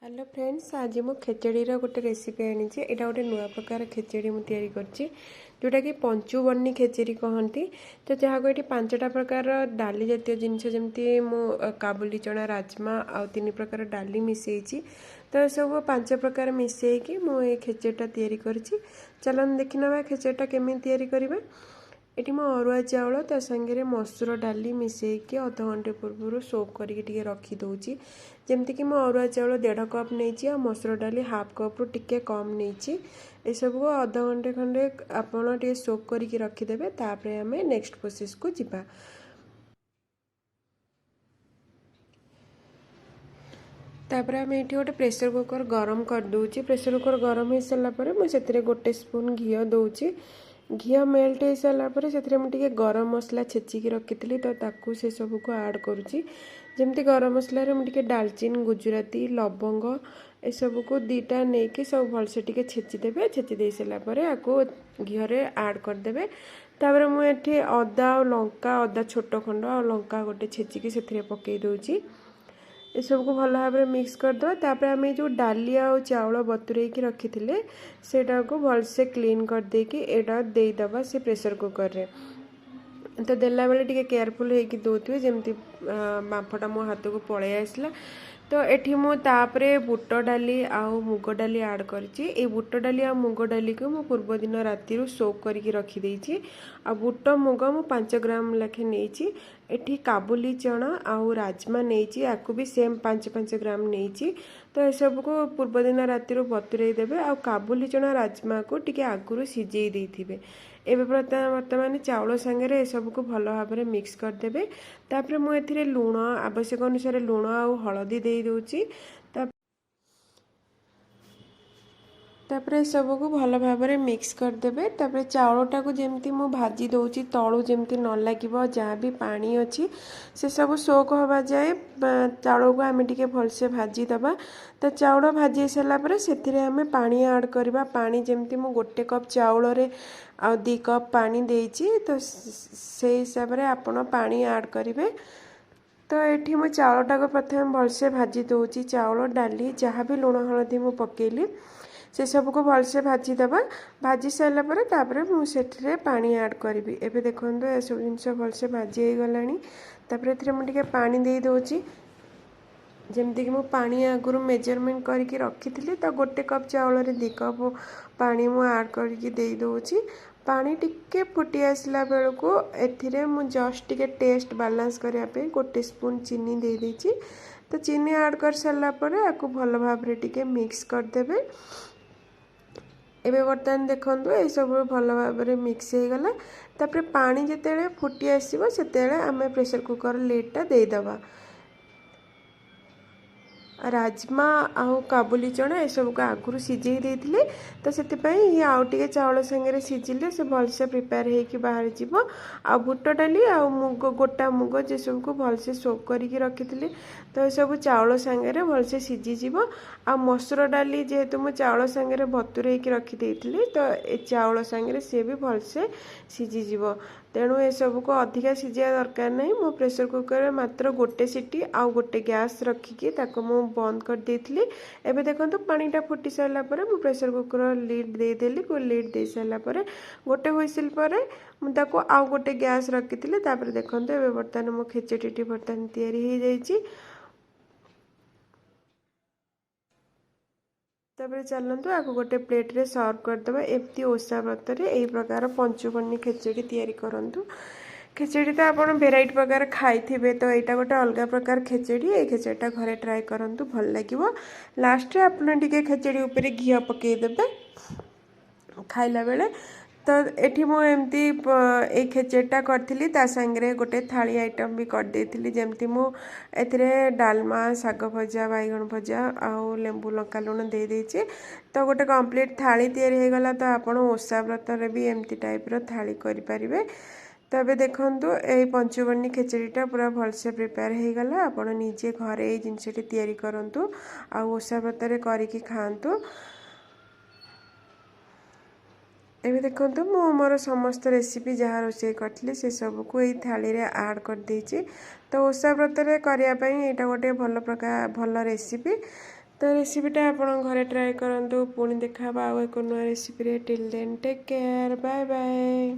Hello friends, आज मु खेचड़ी गोटे रेसिपी आनी यहाँ गोटे नुआ प्रकार खेचड़ी मुझे जोटा कि पंचुबर्णी खेचड़ी कहती। तो जहाँ को ये 5टा प्रकार डाली जातीय जिनस जमी मु काबुली चना राजमा आउ 3 प्रकार डाली मिसई। तो सब 5 प्रकार मिसईकी मुझे खेचड़ीटा तैयारी करछि। चलन देखि नवा खेचड़ीटा केमी तैयारी करबा। एटी मो अरुआ चाउल ता संगे मसूर डाली मिसईकी अध घंटे पूर्व सोक करके रखी दौची। जमती कि मो अरुआ चाउल 1.5 कप नहीं आ मसूर डाली हाफ कप रु टिके कम नहीं। ये सब को अध घंटे खंडे आपड़ टे सोक करके रखीदे। तापर आम नेक्स्ट प्रोसेस को जीवा। तापर आम ये गोटे प्रेसर कुकर गरम कर दूची। प्रेसर कुकर गरम हो सारापर मुझे गोटे स्पून घी दौची। घी मेल्ट हो सारापर से गरम मसला छेचिकी रखी तो ताकू से सब को ऐड करुँची। जमती गरम मसलार मुझे डालचीन गुजराती लवंग ए सब को 2टा नहीं सब भलसे टिके छेचिदेवे। छेची सारापर आपको घीरे ऐड करदे। तापर मुझे अदा और लंका अदा छोट खंड और लंका गोटे छेचिकी से पकई दूची। ये सब को भल भाव मिक्स करदे। तापर आम जो डाली आ चाउल बतुरे रखी सेटा को भलसे क्लीन करदे कि एटा देदबा से प्रेसर कुकर रे। तो देला बेले टिके केयरफुल होगी दौथे जमती बांफटा मो हाथ को पलि आसला। तो एठी मु तापरे बुट डाली आउ मुग डाली ऐड करछि। ए बुट डाली आ मुग डाली को मु पूर्व दिन राति सोक करके रखी देछि। आ बुट मुग मु 5 ग्राम लेखे नेछि। एठी काबुली चना आउ राजमा नेछि आकु भी सेम 5-5 ग्राम नेछि। तो ए सब को पूर्व दिन राति बतुरे देबे। आ काबुली चना राजमा को टिके आगुरु सिझेई देथिबे। एबे वर्तमान चाउल संगे ए सब को भल भाव मिक्स करदे। तापर मु एथिरे लूण आवश्यक अनुसार लूण आउ हलदी दे दूची। तापर सब को भल भाव मिक्स करदे। तापर चाउलटा को जमती मु भाजी दौची तलू जमती न लगे जहाँ भी पानी अच्छी से सब सोक हवा जाए चाउल को आम टिके भलसे भाजी दबा। तो चाउल भाजी सारापर से आम पानी ऐड करवा। पानी जमती मु 1 कप चाउल रे आ 2 कप पानी देची। तो से हिसाब से आपण पानी ऐड करेंगे। तो ये मु चाउलटा को प्रथम भलसे भाजी दौची। चाउल डाली जहाँ भी लुण हलदी मु पकेली से सब को भलसे भाजी दबा। भाजी सारापर तापर मुझे पानी ऐड करी। एबे देखो ये सब जिनस भलसे भाजी हो गलानी। तापर एथिरे मुझे पानी दे दूची। जमती कि मु पानी आगुरु मेजरमेंट करके रखी थी। तो 1 कप चाउल रे 2 कप पानी मु ऐड करके दे दूची। पानी टिके फुटी आसला बेलू एथिरे मु जस्ट टिके टेस्ट बालांस करने 1 स्पून चीनी दे देची। तो चीनी ऐड कर सारा पर आपको भल भाव टिके मिक्स करदे। एबे बर्तमान देखो ये सब भल भाव मिक्स हो गला। तापर पानी जिते फुटी आसो से आम प्रेसर कुकर लिडटा देदबा। राजमा आउ काबुली चना ये सब को आगुरी सिझे देते। तो से आउ टे चाउल संगे सिझिले से भलसे प्रिपेयर होगी बाहर जीव। आ बुट डाली आ मुग गोटा मुग जे सब को भलसे सोक करके रखी। तो ये सब चाउल संगे भलसे सिझीज। आ मसूर डाली जेहेतु मु चाउल संगे बतुरे रखी देती तो ये चाउल संगे सी भी भलसे सिझीज। तेणु ये सब को अधिका सिझा दरकार नहीं। मो प्रेसर कुकर मात्र 1 सीटी आउ 1 गैस रखिकी ताको मु बंद कर देथिली। एबे देखंतु पानीटा फुटी सारा पर मु प्रेसर कुकर लिड दे देली। को लिड दे सारा पर 1 हुइसिल पर मु ताको आउ 1 गैस रखिथिले। तापर देखंतु एबे बर्तमान मो खेचड़ीटी बर्तमान तैयारी हो जाइछि। तापर चलतु आपको गोटे प्लेट रे सर्व करदे। एमती ओषा व्रत यही प्रकार पंचुबर्णी खेचड़ी तैयारी करंतु। खेचड़ी तो आप भेराइट प्रकार खाई तो यहाँ गोटे अलग प्रकार खेचड़ी। ये खेचड़ीटा घरे ट्राए करंतु भल लगिवो। लास्ट रे आपन टिके खेचड़ी ऊपर घी पकईदेवे खाइला बेले। तो एठी मु एमती ए खेचड़ीटा करथिली ता संगे गोटे थाली आइटम भी कर देथिली। जेमती मु एथिरे डालमा साग भजा बैगण भजा आउ लेंबू लंका लुण दे देछि। तो गोटे कंप्लीट थाली तैयारी हो गला। तो आपण ओषा व्रत रे भी एमती टाइप रो थाली करि परिबे। तो ये देखंतु ये पंचुबर्णी खेचड़ीटा पूरा भलसे प्रिपेयर हो गला। आपण निजे घरे ये जिनसटी तैयारी करंतु आ ओषा व्रत रे करिकी खांतु। एबे देखंतु मु मोर समस्त रेसिपी जहाँ रोषे करथिले से सब को ये थाली रे ऐड कर देछि। तो ओषा व्रत रे करिया पई एटा गोटे भल प्रकार भल रेसिपी। तो रेसिपीटा आपण घरे ट्राए करंतु पुणी देखा आउ एक नुआ recipe till then take care bye bye.